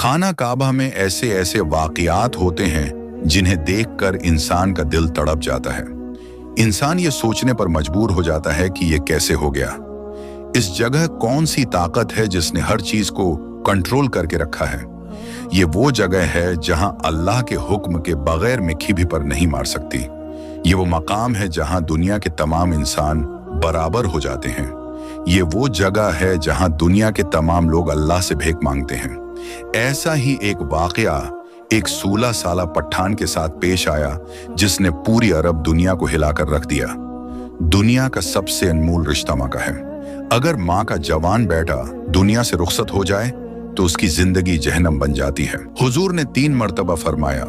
खाना काबा में ऐसे ऐसे वाक़ियात होते हैं जिन्हें देखकर इंसान का दिल तड़प जाता है। इंसान ये सोचने पर मजबूर हो जाता है कि ये कैसे हो गया। इस जगह कौन सी ताकत है जिसने हर चीज को कंट्रोल करके रखा है। ये वो जगह है जहां अल्लाह के हुक्म के बगैर मिट्टी भी पर नहीं मार सकती। ये वो मकाम है जहां दुनिया के तमाम इंसान बराबर हो जाते हैं। ये वो जगह है जहां दुनिया के तमाम लोग अल्लाह से भीख मांगते हैं। ऐसा ही एक वाकया एक 16 साला पठान के साथ पेश आया जिसने पूरी अरब दुनिया को हिलाकर रख दिया। दुनिया का सबसे अनमोल रिश्ता माँ का है। अगर माँ का जवान बेटा दुनिया से रुखसत हो जाए तो उसकी जिंदगी जहन्नम बन जाती है। हुजूर ने 3 मर्तबा फरमाया,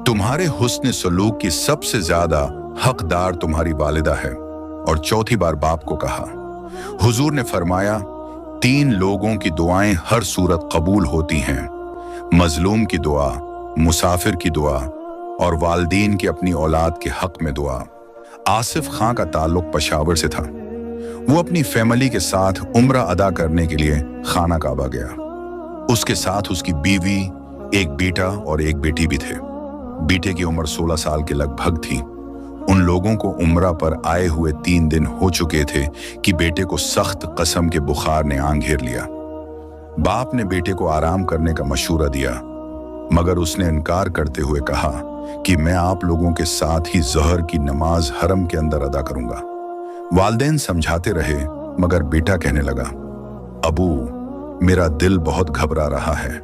तुम्हारे हुस्न सलूक की सबसे ज्यादा हकदार तुम्हारी वालिदा है, और चौथी बार बाप को कहा। हुजूर ने फरमाया, 3 लोगों की दुआएं हर सूरत कबूल होती हैं, मजलूम की दुआ, मुसाफिर की दुआ और वालदीन की अपनी औलाद के हक में दुआ। आसिफ खां का ताल्लुक पेशावर से था। वो अपनी फैमिली के साथ उम्रा अदा करने के लिए खाना काबा गया। उसके साथ उसकी बीवी, एक बेटा और एक बेटी भी थे। बेटे की उम्र 16 साल के लगभग थी। उन लोगों को उम्रा पर आए हुए 3 दिन हो चुके थे कि बेटे को सख्त कसम के बुखार ने आंग घेर लिया। बाप ने बेटे को आराम करने का मशूरा दिया, मगर उसने इनकार करते हुए कहा कि मैं आप लोगों के साथ ही ज़हर की नमाज हरम के अंदर अदा करूंगा। वालिदैन समझाते रहे, मगर बेटा कहने लगा, अबू, मेरा दिल बहुत घबरा रहा है।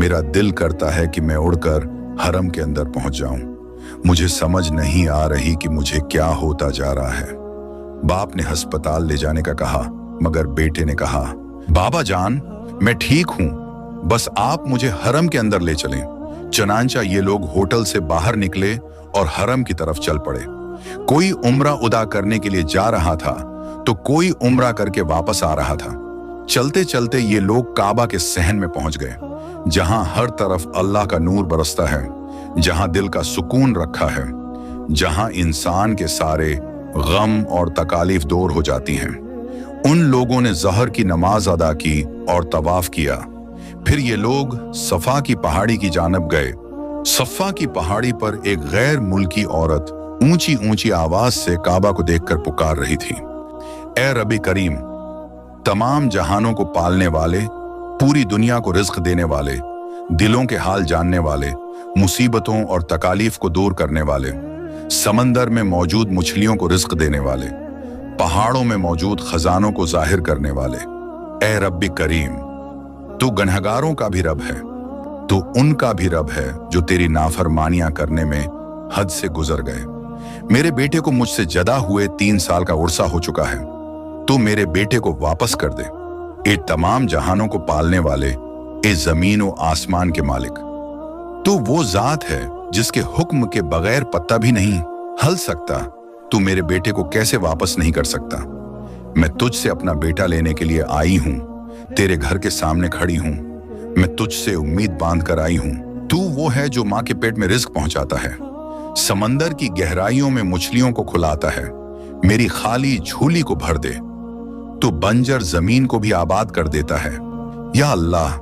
मेरा दिल करता है कि मैं उड़कर हरम के अंदर पहुंच जाऊं। मुझे समझ नहीं आ रही कि मुझे क्या होता जा रहा है। बाप ने अस्पताल ले जाने का कहा, मगर बेटे ने कहा, बाबा जान, मैं ठीक हूं, बस आप मुझे हरम के अंदर ले चलें। चनांचा ये लोग होटल से बाहर निकले और हरम की तरफ चल पड़े। कोई उम्रा अदा करने के लिए जा रहा था तो कोई उम्रा करके वापस आ रहा था। चलते चलते ये लोग काबा के सहन में पहुंच गए, जहां हर तरफ अल्लाह का नूर बरसता है, जहां दिल का सुकून रखा है, जहां इंसान के सारे गम और तकालीफ दूर हो जाती हैं। उन लोगों ने ज़हर की नमाज अदा की और तवाफ किया। फिर ये लोग सफा की पहाड़ी की जानब गए। सफा की पहाड़ी पर एक गैर मुल्की औरत ऊंची ऊंची आवाज से काबा को देखकर पुकार रही थी, ए रबी करीम, तमाम जहानों को पालने वाले, पूरी दुनिया को रिज्क देने वाले, दिलों के हाल जानने वाले, मुसीबतों और तकालीफ को दूर करने वाले, समंदर में मौजूद मछलियों को रिज्क देने वाले, पहाड़ों में मौजूद खजानों को जाहिर करने वाले, ए रब्बी करीम, तू गनहगारों का भी रब है, तू उनका भी रब है जो तेरी नाफरमानियां करने में हद से गुजर गए। मेरे बेटे को मुझसे जदा हुए 3 साल का उर्सा हो चुका है। तू मेरे बेटे को वापस कर दे। ए तमाम जहानों को पालने वाले, ए जमीन और आसमान के मालिक, तू वो जात है जिसके हुक्म के बगैर पत्ता भी नहीं हल सकता। तू मेरे बेटे को कैसे वापस नहीं कर सकता। मैं तुझसे अपना बेटा लेने के लिए आई हूं, तेरे घर के सामने खड़ी हूं। मैं तुझसे उम्मीद बांध कर आई हूं। तू वो है जो माँ के पेट में रिज्क पहुंचाता है, समंदर की गहराइयों में मछलियों को खुलाता है, मेरी खाली झोली को भर दे। तू बंजर जमीन को भी आबाद कर देता है। या अल्लाह,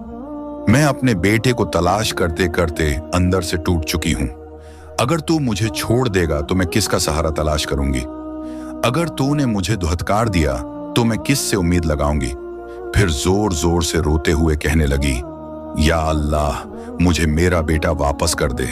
मैं अपने बेटे को तलाश करते करते अंदर से टूट चुकी हूं। अगर तू मुझे छोड़ देगा तो मैं किसका सहारा तलाश करूंगी। अगर तूने मुझे धुतकार दिया तो मैं किस से उम्मीद लगाऊंगी। फिर जोर जोर से रोते हुए कहने लगी, या अल्लाह, मुझे मेरा बेटा वापस कर दे।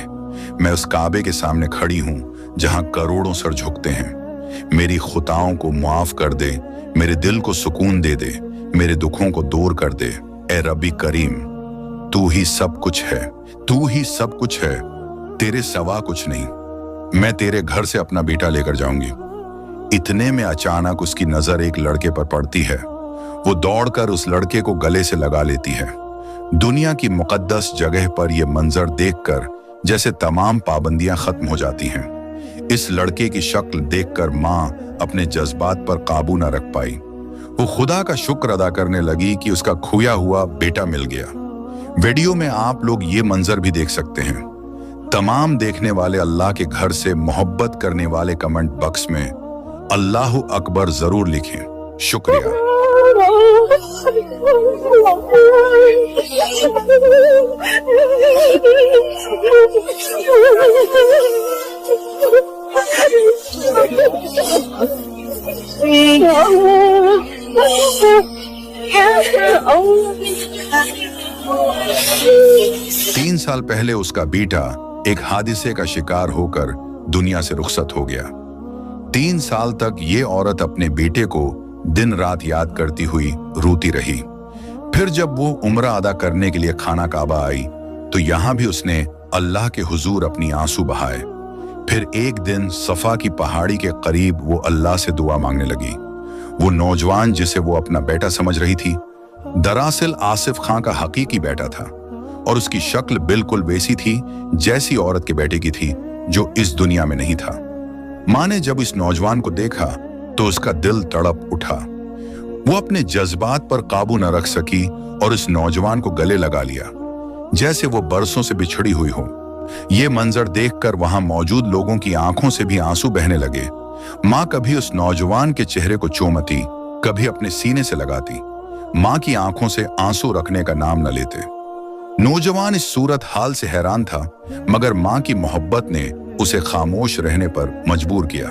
मैं उस काबे के सामने खड़ी हूं जहां करोड़ों सर झुकते हैं। मेरी खुताओं को माफ कर दे, मेरे दिल को सुकून दे दे, मेरे दुखों को दूर कर दे। ए रब्बी करीम, तू ही सब कुछ है, तू ही सब कुछ है, तेरे सवा कुछ नहीं। मैं तेरे घर से अपना बेटा लेकर जाऊंगी। इतने में अचानक उसकी नजर एक लड़के पर पड़ती है। वो दौड़कर उस लड़के को गले से लगा लेती है। दुनिया की मुकद्दस जगह पर यह मंजर देखकर जैसे तमाम पाबंदियां खत्म हो जाती हैं। इस लड़के की शक्ल देखकर माँ अपने जज्बात पर काबू न रख पाई। वो खुदा का शुक्र अदा करने लगी कि उसका खोया हुआ बेटा मिल गया। वीडियो में आप लोग ये मंजर भी देख सकते हैं। तमाम देखने वाले अल्लाह के घर से मोहब्बत करने वाले कमेंट बॉक्स में अल्लाहु अकबर जरूर लिखें। शुक्रिया। तीन साल पहले उसका बेटा एक हादसे का शिकार होकर दुनिया से रुखसत हो गया। 3 साल तक ये औरत अपने बेटे को दिन रात याद करती हुई रोती रही। फिर जब वो उम्रा अदा करने के लिए खाना काबा आई तो यहाँ भी उसने अल्लाह के हुजूर अपनी आंसू बहाए। फिर एक दिन सफा की पहाड़ी के करीब वो अल्लाह से दुआ मांगने लगी। वो नौजवान जिसे वो अपना बेटा समझ रही थी, दरअसल आसिफ खां का हकीकी बेटा था और उसकी शक्ल बिल्कुल वैसी थी जैसी औरत के बेटे की थी जो इस दुनिया में नहीं था। माँ ने जब इस नौजवान को देखा तो उसका दिल तड़प उठा। वो अपने जज्बात पर काबू न रख सकी और इस नौजवान को गले लगा लिया जैसे वो बरसों से बिछड़ी हुई हो। ये मंजर देखकर वहां मौजूद लोगों की आंखों से भी आंसू बहने लगे। माँ कभी उस नौजवान के चेहरे को चूमती, कभी अपने सीने से लगाती। माँ की आंखों से आंसू रखने का नाम न लेते। नौजवान इस सूरत हाल से हैरान था, मगर माँ की मोहब्बत ने उसे खामोश रहने पर मजबूर किया।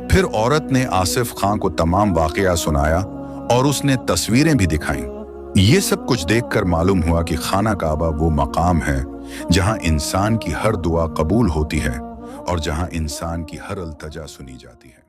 फिर औरत ने आसिफ खां को तमाम वाकया सुनाया और उसने तस्वीरें भी दिखाईं। ये सब कुछ देखकर मालूम हुआ कि खाना काबा वो मकाम है जहां इंसान की हर दुआ कबूल होती है और जहां इंसान की हर अल्तजा सुनी जाती है।